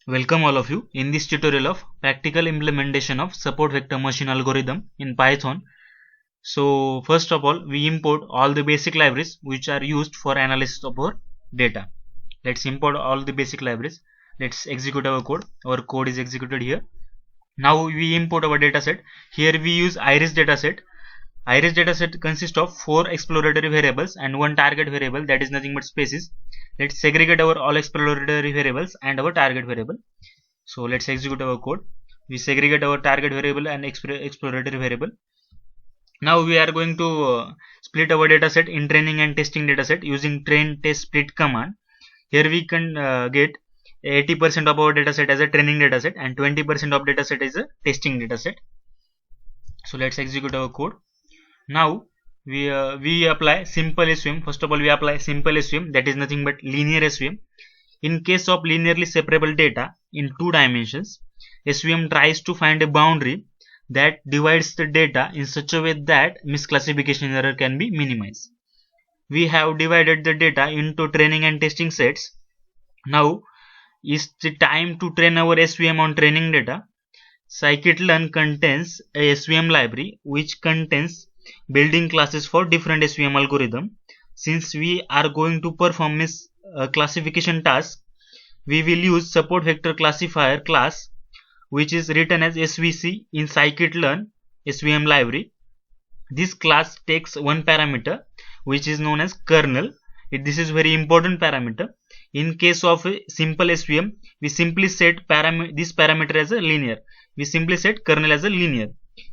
Welcome all of you in this tutorial of practical implementation of support vector machine algorithm in Python. So first of all, we import all the basic libraries which are used for analysis of our data. Let's import all the basic libraries. Let's execute our code. Our code is executed here. Now we import our dataset. Here we use iris dataset. Iris dataset consists of 4 exploratory variables and 1 target variable, that is nothing but spaces. Let's segregate our all exploratory variables and our target variable. So let's execute our code. We segregate our target variable and exploratory variable. Now we are going to split our dataset in training and testing dataset using train test split command. Here we can get 80% of our dataset as a training dataset and 20% of dataset is a testing dataset. So let's execute our code. Now we apply simple SVM. First of all, we apply simple SVM, that is nothing but linear SVM. In case of linearly separable data in 2 dimensions, SVM tries to find a boundary that divides the data in such a way that misclassification error can be minimized. We have divided the data into training and testing sets. Now is the time to train our SVM on training data. Scikit-learn contains a SVM library which contains building classes for different SVM algorithm. Since we are going to perform classification task, we will use support vector classifier class, which is written as SVC in scikit-learn SVM library. This class takes one parameter which is known as kernel. This is very important parameter. In case of a simple SVM, we simply set this parameter as a linear. We simply set kernel as a linear.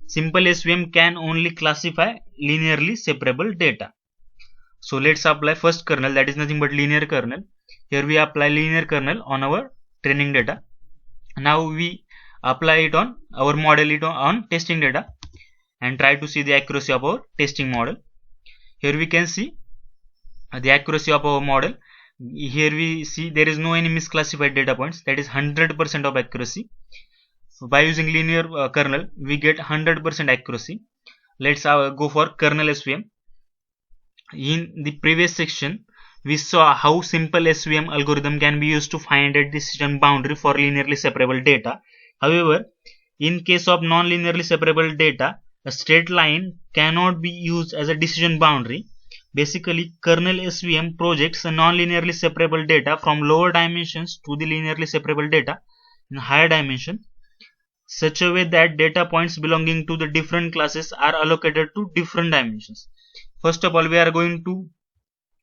Simple SVM can only classify linearly separable data. So let's apply first kernel, that is nothing but linear kernel. Here we apply linear kernel on our training data. Now we apply it on our model on testing data and try to see the accuracy of our testing model. Here we can see the accuracy of our model. Here we see there is no any misclassified data points, that is 100% of accuracy. So by using linear kernel we get 100% accuracy. Let's go for kernel SVM. In the previous section we saw how simple SVM algorithm can be used to find a decision boundary for linearly separable data. However, in case of non-linearly separable data, a straight line cannot be used as a decision boundary. Basically, kernel SVM projects a non-linearly separable data from lower dimensions to the linearly separable data in higher dimension, such a way that data points belonging to the different classes are allocated to different dimensions. First of all, we are going to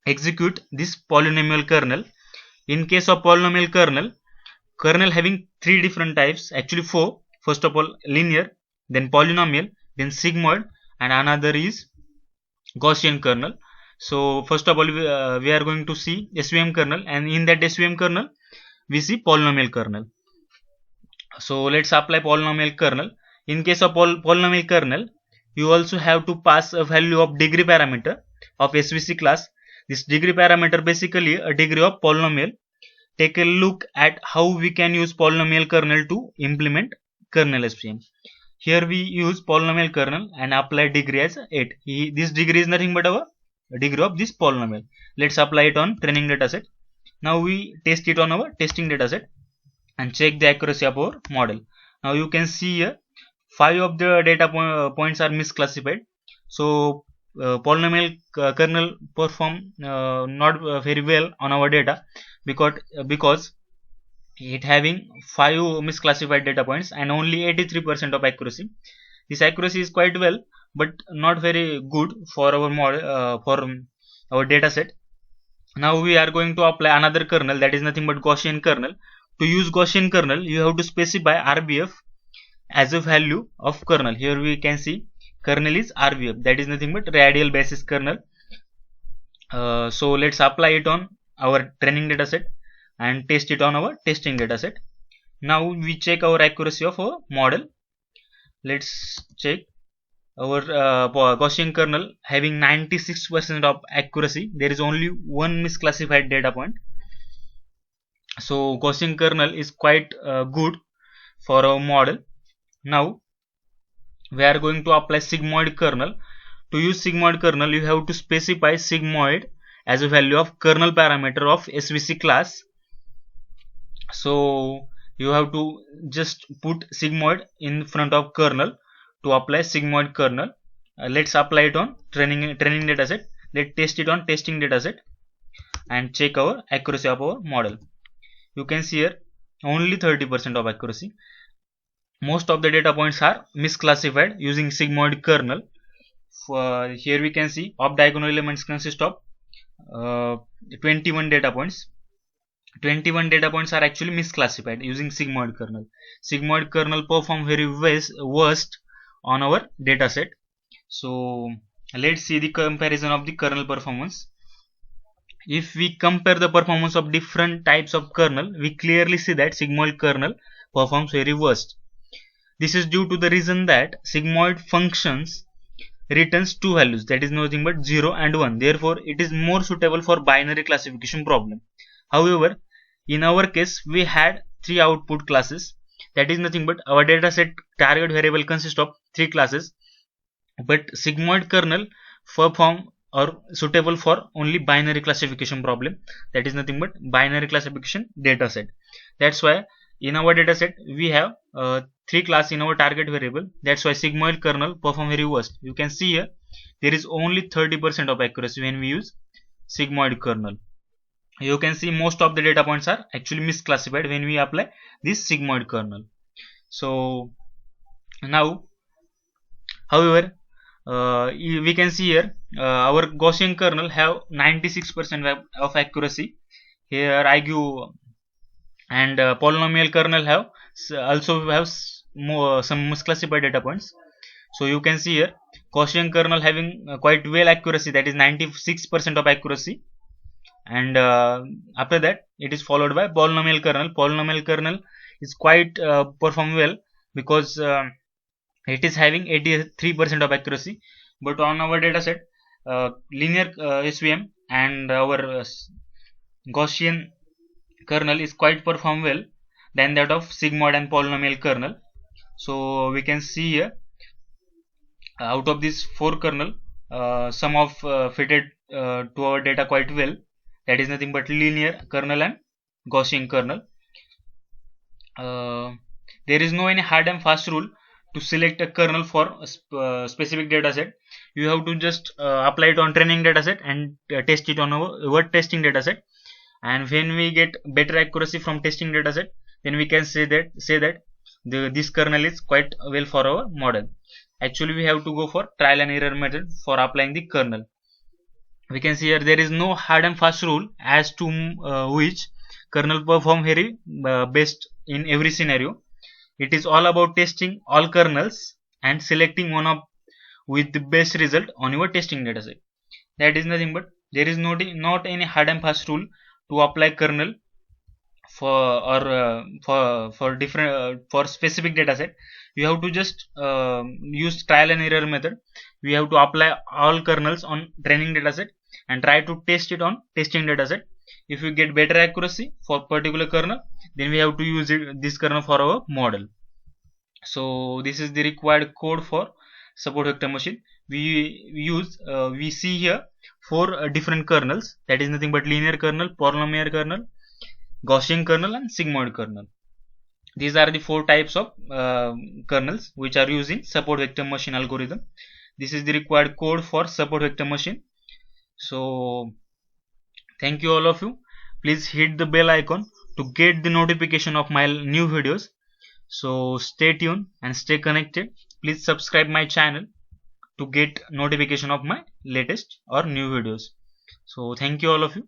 execute this polynomial kernel. In case of polynomial kernel having 3 different types, actually 4. First of all, linear, then polynomial, then sigmoid, and another is Gaussian kernel. So first of all, we are going to see SVM kernel, and in that SVM kernel we see polynomial kernel. So let's apply polynomial kernel. In case of polynomial kernel, you also have to pass a value of degree parameter of SVC class. This degree parameter basically a degree of polynomial. Take a look at how we can use polynomial kernel to implement kernel SVM. Here we use polynomial kernel and apply degree as 8. This degree is nothing but our degree of this polynomial. Let's apply it on training dataset. Now we test it on our testing dataset and check the accuracy of our model. Now you can see here 5 of the data points are misclassified. So polynomial kernel perform not very well on our data because it having 5 misclassified data points and only 83% of accuracy. This accuracy is quite well but not very good for our model for our data set. Now we are going to apply another kernel, that is nothing but Gaussian kernel. To use Gaussian kernel you have to specify RBF as a value of kernel. Here we can see kernel is RBF, that is nothing but radial basis kernel. So let's apply it on our training dataset and test it on our testing dataset. Now we check our accuracy of our model. Let's check our Gaussian kernel having 96% of accuracy. There is only one misclassified data point. So Gaussian kernel is quite good for our model. Now we are going to apply sigmoid kernel. To use sigmoid kernel you have to specify sigmoid as a value of kernel parameter of SVC class. So you have to just put sigmoid in front of kernel to apply sigmoid kernel. Let's apply it on training dataset. Let's test it on testing dataset and check our accuracy of our model. You can see here only 30% of accuracy. Most of the data points are misclassified using sigmoid kernel. Here we can see off diagonal elements consist of 21 data points. 21 data points are actually misclassified using sigmoid kernel. Sigmoid kernel perform very worst on our dataset. So let's see the comparison of the kernel performance. If we compare the performance of different types of kernel, we clearly see that sigmoid kernel performs very worst. This is due to the reason that sigmoid functions returns two values, that is nothing but 0 and 1. Therefore, it is more suitable for binary classification problem. However, in our case, we had three output classes. That is nothing but our dataset target variable consists of three classes. But sigmoid kernel perform or suitable for only binary classification problem. That is nothing but binary classification dataset. That's why in our dataset we have three class in our target variable. That's why sigmoid kernel perform very worst. You can see here there is only 30% of accuracy when we use sigmoid kernel. You can see most of the data points are actually misclassified when we apply this sigmoid kernel. So now, however, we can see here our Gaussian kernel have 96% of accuracy. Here I give, and polynomial kernel have also have some misclassified data points. So you can see here Gaussian kernel having quite well accuracy, that is 96% of accuracy, and after that it is followed by polynomial kernel. Polynomial kernel is quite perform well because it is having 83% of accuracy. But on our dataset, linear SVM and our Gaussian kernel is quite perform well than that of sigmoid and polynomial kernel. So we can see here out of these four kernel, some of fitted to our data quite well. That is nothing but linear kernel and Gaussian kernel. There is no any hard and fast rule to select a kernel for a specific dataset. You have to just apply it on training dataset and test it on our testing dataset. And when we get better accuracy from testing dataset, then we can say that this kernel is quite well for our model. Actually, we have to go for trial and error method for applying the kernel. We can see here there is no hard and fast rule as to which kernel perform very best in every scenario. It is all about testing all kernels and selecting one of with the best result on your testing dataset. That is nothing but there is not any hard and fast rule to apply kernel for different for specific dataset. You have to just use trial and error method. We have to apply all kernels on training dataset and try to test it on testing dataset. If we get better accuracy for particular kernel, then we have to use this kernel for our model. So this is the required code for support vector machine. We see here four different kernels, that is nothing but linear kernel, polynomial kernel, Gaussian kernel and sigmoid kernel. These are the four types of kernels which are used in support vector machine algorithm. This is the required code for support vector machine. So thank you all of you. Please hit the bell icon to get the notification of my new videos. So stay tuned and stay connected. Please subscribe my channel to get notification of my latest or new videos. So thank you all of you.